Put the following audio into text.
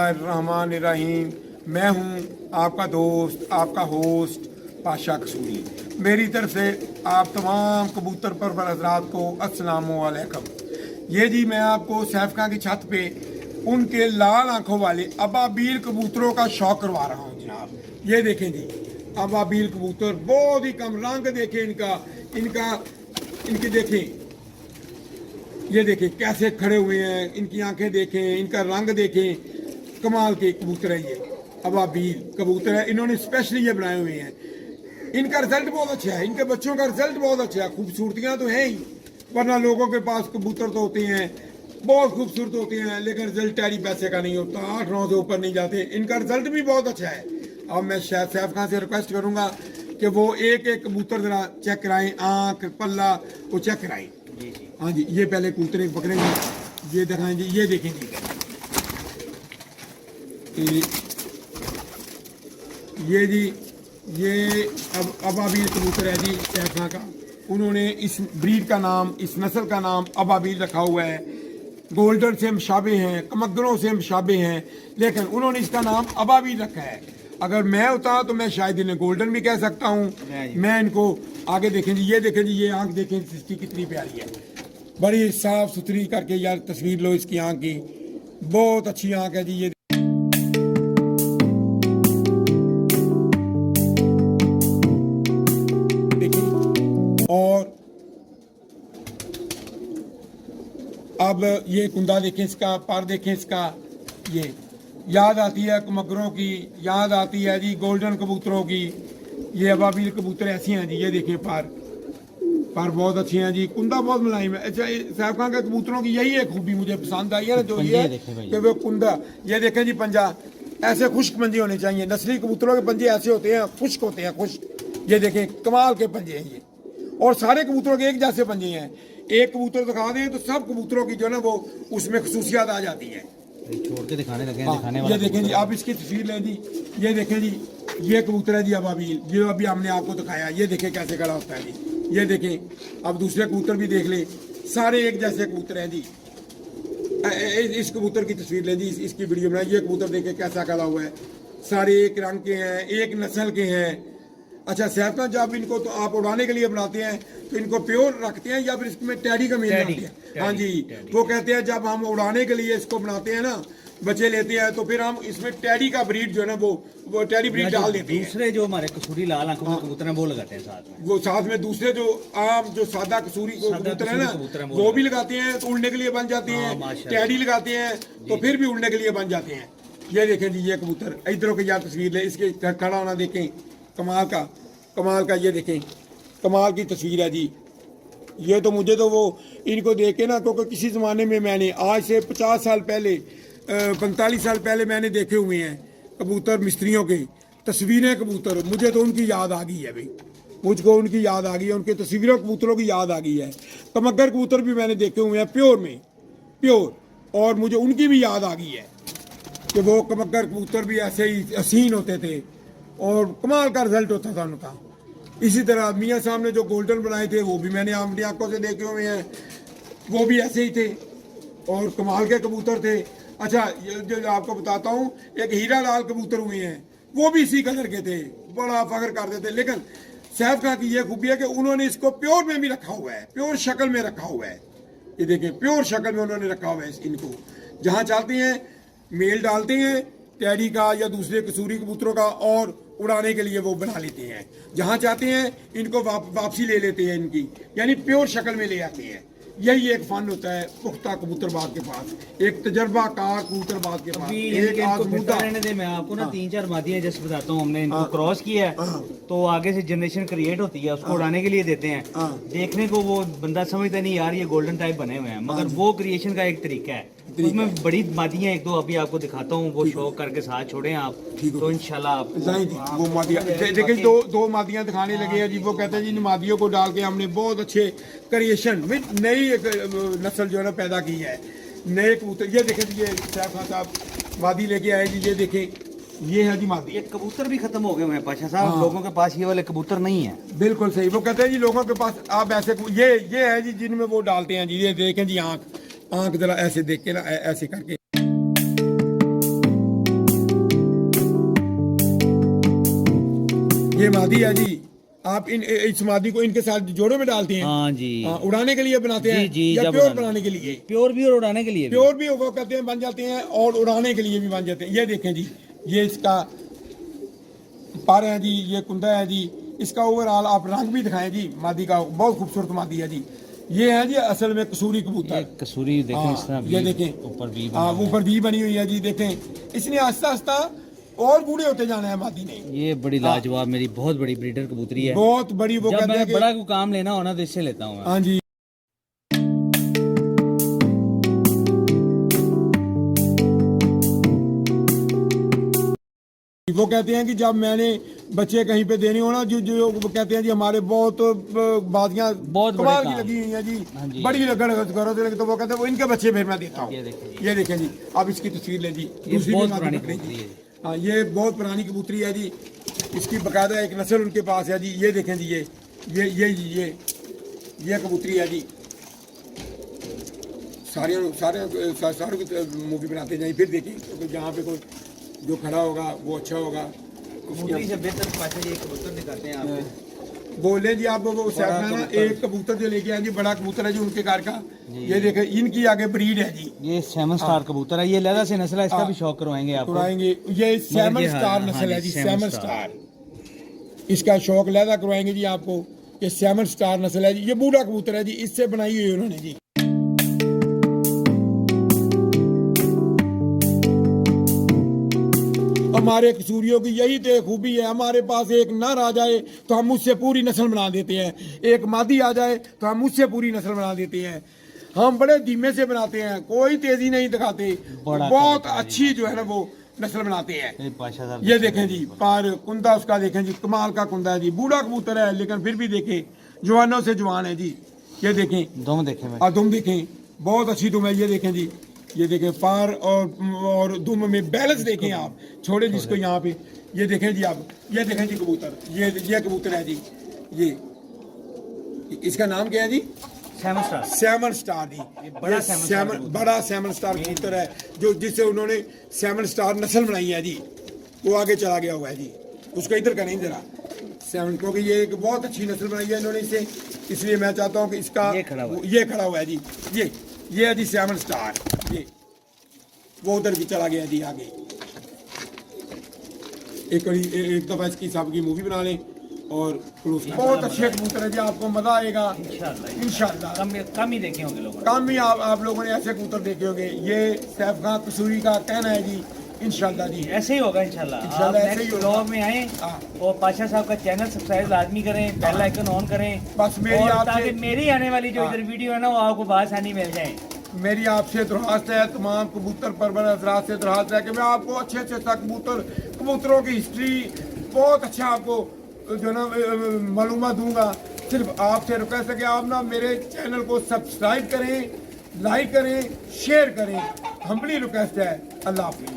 बिस्मिल्लाहिर्रहमानिर्रहीम। मैं हूं आपका दोस्त, आपका होस्ट पाशा कसूरी। मेरी तरफ से आप तमाम कबूतर परवर हजरात को अस्सलामु अलैकुम। ये जी मैं आपको सैफ खां की छत पे उनके लाल आंखों वाले अबाबील कबूतरों का शौक करवा रहा हूँ जनाब। ये देखें जी, अबाबील कबूतर बहुत ही कम, रंग देखें इनका इनका इनकी देखें, ये देखें कैसे खड़े हुए हैं, इनकी आंखें देखें, इनका रंग देखें, कमाल के कबूतर है ये अबाबील कबूतर है। इन्होंने स्पेशली ये बनाए हुए हैं। इनका रिजल्ट बहुत अच्छा है, इनके बच्चों का रिजल्ट बहुत अच्छा है। खूबसूरतियां तो हैं ही, वरना लोगों के पास कबूतर तो होते हैं बहुत खूबसूरत होते हैं, लेकिन रिजल्ट टैडी पैसे का नहीं होता, 8-9 से ऊपर नहीं जाते। इनका रिजल्ट भी बहुत अच्छा है। अब मैं शायद सैफ खां से रिक्वेस्ट करूंगा कि वो एक एक कबूतर जरा चेक कराएं, आंख पल्ला वो चेक कराएं। हाँ जी, ये पहले कबूतर एक पकड़ेंगे, ये दिखाएं जी, ये देखें जी, ये जी ये अब अबाबील कबूतर है जी सैफ खां का। उन्होंने इस ब्रीड का नाम, इस नस्ल का नाम अबाबील रखा हुआ है। गोल्डन से मशाबे हैं, कमगरों से मशाबे हैं, लेकिन उन्होंने इसका नाम अबाबील रखा है। अगर मैं होता तो मैं शायद इन्हें गोल्डन भी कह सकता हूँ। मैं इनको आगे देखें जी, ये देखें जी, ये आंख देखें इसकी कितनी प्यारी है, बड़ी साफ सुथरी करके यार तस्वीर लो इसकी आंख की, बहुत अच्छी आंख है जी। ये देखिए, और अब ये कुंदा देखें इसका, पर देखें इसका, ये याद आती है मगरों की, याद आती है जी गोल्डन कबूतरों की। ये अबाबील कबूतर ऐसी हैं जी, ये देखें पर बहुत अच्छे हैं जी, कुंदा बहुत मुलायम है। अच्छा, सैफ खां के कबूतरों की यही एक खूबी मुझे पसंद आई है ना, जो ये है कि वो कुंदा, ये देखें जी पंजा ऐसे खुश्क पंजे होने चाहिए। नस्ली कबूतरों के पंजे ऐसे होते हैं, खुश्क होते हैं, खुश्क। ये देखें कमाल के पंजे हैं ये, और सारे कबूतरों के एक जैसे पंजे हैं। एक कबूतर दिखा दें तो सब कबूतरों की जो है ना वो उसमें खसूसियात आ जाती है। छोड़ के दिखाने लगे हैं, हाँ, दिखाने वाला ये देखें जी, आप इसकी तस्वीर लें जी, ये देखें जी, ये कबूतर है जी अबाबील, जो अभी हमने आपको दिखाया। ये देखें कैसे खड़ा होता है जी, ये देखें। अब दूसरे कबूतर भी देख लें, सारे एक जैसे कबूतर हैं जी। इस कबूतर की तस्वीर लें जी, इसकी वीडियो बनाए। ये कबूतर देखें कैसा खड़ा हुआ है, सारे एक रंग के हैं, एक नस्ल के हैं। अच्छा सैफ खां, जब इनको तो आप उड़ाने के लिए बनाते हैं तो इनको प्योर रखते हैं या फिर इसमें टैडी का मेल बनाते हैं? हाँ जी, वो कहते हैं जब हम उड़ाने के लिए इसको बनाते हैं ना, बच्चे लेते हैं, तो फिर हम इसमें टैडी का ब्रीड जो है ना वो टैडी ब्रीड डाल देते हैं। दूसरे जो हमारे कसूरी लाल आंखों के कबूतर हैं वो लगाते हैं साथ में, वो साथ में दूसरे जो आम जो सादा कसूरी कबूतर है ना वो भी लगाते हैं, तो उड़ने के लिए बन जाते हैं। टैडी लगाते हैं तो फिर भी उड़ने के लिए बन जाते हैं। ये देखें जी, ये कबूतर इधरों की यार तस्वीर ले, इसके खड़ा होना देखें, कमाल का ये देखें, कमाल की तस्वीर है जी। ये तो मुझे तो वो इनको देख के ना, क्योंकि किसी ज़माने में मैंने आज से 50 साल पहले 45 साल पहले मैंने देखे हुए हैं कबूतर मिस्त्रियों के तस्वीरें कबूतर, मुझे तो उनकी याद आ गई है भाई, मुझको उनकी याद आ गई है, उनके तस्वीरों कबूतरों की याद आ गई है। कमगर कबूतर भी मैंने देखे हुए हैं प्योर, और मुझे उनकी भी याद आ गई है कि वो कमगर कबूतर भी ऐसे ही हसीन होते थे और कमाल का रिजल्ट होता था उनका। इसी तरह मियाँ साहब ने जो गोल्डन बनाए थे वो भी मैंने अपनी आंखों से देखे हुए हैं, वो भी ऐसे ही थे और कमाल के कबूतर थे। अच्छा, जो आपको बताता हूँ, एक हीरा लाल कबूतर हुए हैं, वो भी इसी कलर के थे, बड़ा फख्र करते थे। लेकिन सैफ खां की ये खूबी है कि उन्होंने इसको प्योर में भी रखा हुआ है, प्योर शक्ल में रखा हुआ है। ये देखें, प्योर शक्ल में उन्होंने रखा हुआ है इनको। जहाँ चाहते हैं मेल डालते हैं टैडी का या दूसरे कसूरी कबूतरों का, और उड़ाने के लिए वो बना लेते हैं। जहाँ चाहते हैं इनको वापसी ले लेते हैं इनकी, यानी प्योर शक्ल में ले आते हैं। यही एक फन होता है पुख्ता कबूतरबाज के पास, एक तजर्बाकार कबूतरबाज के पास। एक आजमूदा रहने दे, मैं आपको ना 3-4 मादियां जैसे बताता हूँ, हमने इनको क्रॉस किया है तो आगे से जनरेशन क्रिएट होती है, उसको उड़ाने के लिए देते हैं। देखने को वो बंदा समझता नहीं यार ये गोल्डन टाइप बने हुए हैं, मगर वो क्रिएशन का एक तरीका है। उसमें बड़ी मादियां एक दो अभी आपको दिखाता हूँ, वो शौक करके साथ छोड़े आप तो इंशाल्लाह आप वो मादियां देखिए, दो मादियां दिखाने लगे हैं जी। वो कहते हैं जी इन मादियों को डाल के हमने बहुत अच्छे क्रिएशन में नई एक नस्ल जो है ना पैदा की है, नए कबूतर। ये देखें जी, ये सैफ खां साहब मादी लेके आए जी, ये देखें, ये है जी मादी। ये कबूतर भी खत्म हो गए हैं पाशा साहब, लोगों के पास ये वाले कबूतर नहीं है। बिल्कुल सही, वो कहते हैं जी लोगों के पास आप ऐसे ये है जी जिनमें वो डालते हैं जी। ये देखें जी, आंख जरा ऐसे देख के ना ऐसे करके ये मादी है जी, आप इस मादी को इनके साथ जोड़ों में डालते हैं। हाँ जी, उड़ाने के लिए बनाते हैं जी, या जब प्योर उड़ाने- बनाने के लिए? प्योर भी और उड़ाने के लिए भी। प्योर भी वो कहते हैं बन जाते हैं और उड़ाने के लिए भी बन जाते हैं। ये देखें जी, ये इसका पर है जी, ये कुंदा है जी, इसका ओवरऑल आप रंग भी दिखाएं जी। मादी का बहुत खूबसूरत मादी है जी। ये है जी असल में कसूरी कबूतर। ये कसूरी देखें, इस तरह ये वी देखें ऊपर भी ऊपर भी बनी हुई है जी। देखें इसने आस्ता आस्ता और बूढ़े होते जाना है मादी ने। ये बड़ी लाजवाब, मेरी बहुत बड़ी ब्रीडर कबूतरी है। बहुत बड़ी, वो जब कहते मैं हैं कि बड़ा को काम लेना हो ना तो इससे लेता हूँ मैं। हाँ जी। वो कहते हैं कि जब मैंने बच्चे कहीं पे देने हो ना, जो जो वो कहते हैं जी हमारे बहुत बाजियां बहुत बड़े कमाल की काम। लगी हुई हैं जी, हाँ जी। बड़ी लगन, तो वो कहते हैं वो इनके बच्चे फिर मैं देता हूँ। ये देखें जी। ये देखें जी, आप इसकी तस्वीर लें जी। ये दूसरी बहुत भी पुरानी मादी कबूतरी है। हाँ, ये बहुत पुरानी कबूतरी है जी। इसकी बकायदा एक नस्ल उनके पास है जी। ये देखें जी, ये कबूतरी है जी। सारे की मूवी बनाते जाए, फिर देखें तो जहाँ पे कोई जो खड़ा होगा वो अच्छा होगा। कबूतरी से बेहतर पाशा ये कबूतर दिखाते हैं आपको। बोले जी आप वो सैफ ना एक कबूतर जो लेके आए जी, बड़ा कबूतर है जी उनके घर का। ये देखें इनकी आगे ब्रीड है जी। ये सैमन स्टार कबूतर है, ये लहदा से नस्ल है, इसका भी शौक करवाएंगे आपको। करवाएंगे। ये सैमन ये स्टार हाँ, नस्ल हाँ है जी, जी, सैमन सैमन स्टार। स्टार। इसका शौक लहदा करवाएंगे जी आपको। ये सैमन स्टार नस्ल है जी। ये बूढ़ा कबूतर है जी, इससे बनाई हुई उन्होंने जी। हमारे कसूरियों की यही तो खूबी है, हमारे पास एक नर आ जाए तो हम उससे पूरी नस्ल बना देते हैं, एक मादी आ जाए तो हम उससे पूरी नस्ल बना देते हैं। हम बड़े धीमे से बनाते हैं, कोई तेजी नहीं दिखाते, बहुत अच्छी जो है ना वो नस्ल बनाते हैं। पाशा साहब ये देखें जी, पर कुंदा उसका देखें जी, कमाल का कुंदा है जी। बूढ़ा कबूतर है लेकिन फिर भी देखें जवानों से जवान है जी। ये देखें दोनों देखें मैं। और दुम देखें, बहुत अच्छी दुम है। ये देखें जी, ये देखें पार और दुम में बैलेंस देखें आप, छोड़े जिसको यहाँ पे। ये देखें जी आप, ये देखें जी कबूतर, ये कबूतर है जी। ये इसका नाम क्या है जी? Salmon star. Salmon star ji. बड़ा ये बड़ा सैमन स्टार कबूतर है जो जिससे उन्होंने सैमन स्टार नस्ल बनाई है जी। वो आगे चला गया हुआ है जी, उसको इधर का नहीं जरा सैमन, क्योंकि ये एक बहुत अच्छी नस्ल बनाई है इन्होंने इसे, इसलिए मैं चाहता हूँ कि इसका ये खड़ा हुआ है जी। ये है जी सैमन स्टार। ये वो उधर भी चला गया जी आगे। एक दफा इसकी सब की मूवी बना लें और बहुत अच्छे कबूतर है जी, आपको मजा आएगा इंशाल्लाह। कम ही देखे होंगे लोग, कम ही आप लोगों ने ऐसे कबूतर देखे होंगे। ये सैफ खान कसूरी का कहना है जी, इंशाल्लाह जी ऐसे ही होगा इंशाल्लाह। इंशाल्लाह आप ऐसे ही नेक्स्ट होगा। ब्लॉग में आए और पाशा साहब का चैनल सब्सक्राइब लाजमी करें, बेल आइकन ऑन करें, बस मेरी और आपसे ताकि मेरी आने वाली जो इधर वीडियो है ना वो आपको आसानी मिल जाए। मेरी आपसे दरख्वास्त है, तमाम कबूतर परवर हजरात से दरख्वास्त है कि मैं आपको अच्छे अच्छे कबूतरों की हिस्ट्री बहुत अच्छा आपको जो ना मालूमात दूंगा। सिर्फ आपसे रिक्वेस्ट है कि आप ना मेरे चैनल को सब्सक्राइब करें, लाइक करें, शेयर करें, हम्बली रिक्वेस्ट है। अल्लाह हाफिज़।